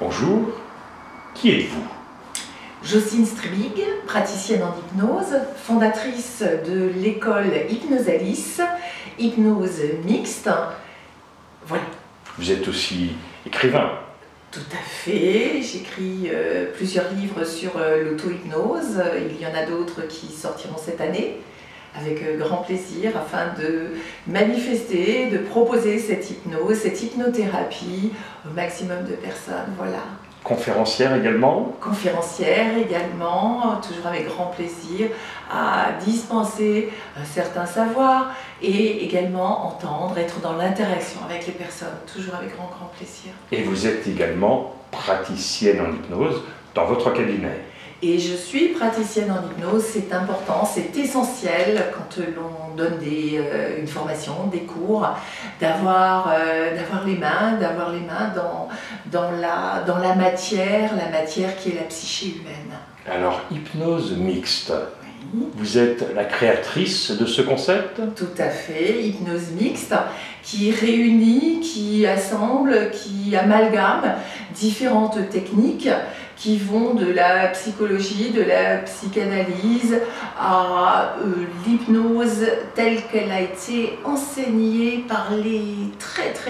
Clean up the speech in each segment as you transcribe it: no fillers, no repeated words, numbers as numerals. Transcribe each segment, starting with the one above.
Bonjour, qui êtes-vous? Jocelyne Stribig, praticienne en hypnose, fondatrice de l'école Hypnosalis, hypnose mixte. Voilà. Vous êtes aussi écrivain? Tout à fait. J'écris plusieurs livres sur l'auto-hypnose. Il y en a d'autres qui sortiront cette année, avec grand plaisir, afin de manifester, de proposer cette hypnose, cette hypnothérapie au maximum de personnes. Voilà. Conférencière également? Conférencière également, toujours avec grand plaisir, à dispenser certains savoirs et également entendre, être dans l'interaction avec les personnes, toujours avec grand plaisir. Et vous êtes également praticienne en hypnose dans votre cabinet? Et je suis praticienne en hypnose, c'est important, c'est essentiel quand l'on donne une formation, des cours, d'avoir les mains dans la matière qui est la psyché humaine. Alors, hypnose mixte, Oui. vous êtes la créatrice de ce concept? Tout à fait, hypnose mixte qui réunit, qui assemble, qui amalgame différentes techniques qui vont de la psychologie, de la psychanalyse à l'hypnose telle qu'elle a été enseignée par les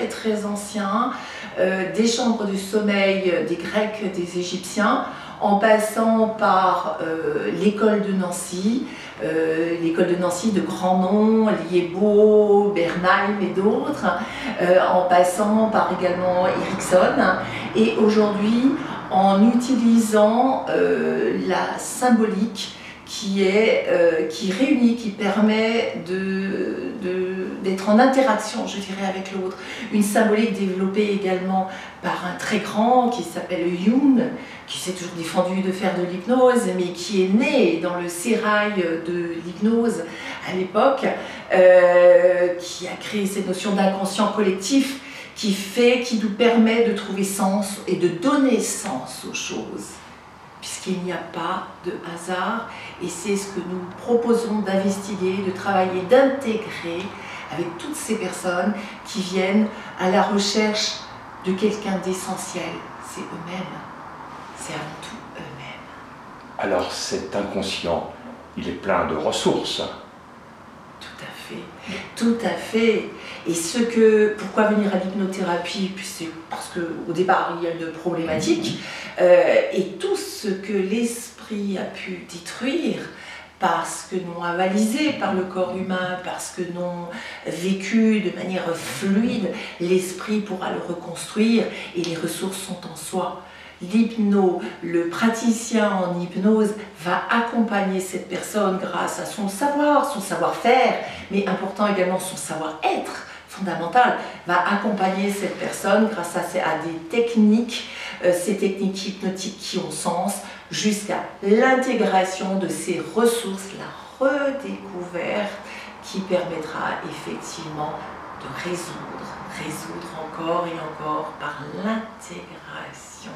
très anciens, des chambres du sommeil des Grecs, des Égyptiens, en passant par l'école de Nancy de grands noms, Liébaud, Bernheim et d'autres, en passant par également Erickson, et aujourd'hui en utilisant la symbolique qui réunit, qui permet d'être en interaction, je dirais, avec l'autre. Une symbolique développée également par un très grand qui s'appelle Jung, qui s'est toujours défendu de faire de l'hypnose, mais qui est né dans le sérail de l'hypnose à l'époque, qui a créé cette notion d'inconscient collectif qui nous permet de trouver sens et de donner sens aux choses, puisqu'il n'y a pas de hasard, et c'est ce que nous proposons d'investiguer, de travailler, d'intégrer avec toutes ces personnes qui viennent à la recherche de quelqu'un d'essentiel. C'est eux-mêmes, c'est avant tout eux-mêmes. Alors cet inconscient, il est plein de ressources. Tout à fait. Et pourquoi venir à l'hypnothérapie? C'est parce qu'au départ, il y a une problématique. Et tout ce que l'esprit a pu détruire, parce que non avalisé par le corps humain, parce que non vécu de manière fluide, l'esprit pourra le reconstruire et les ressources sont en soi. Le praticien en hypnose va accompagner cette personne grâce à son savoir-faire, mais important également son savoir-être fondamental, va accompagner cette personne grâce à des techniques, ces techniques hypnotiques qui ont sens, jusqu'à l'intégration de ces ressources, la redécouverte qui permettra effectivement de résoudre encore et encore par l'intégration.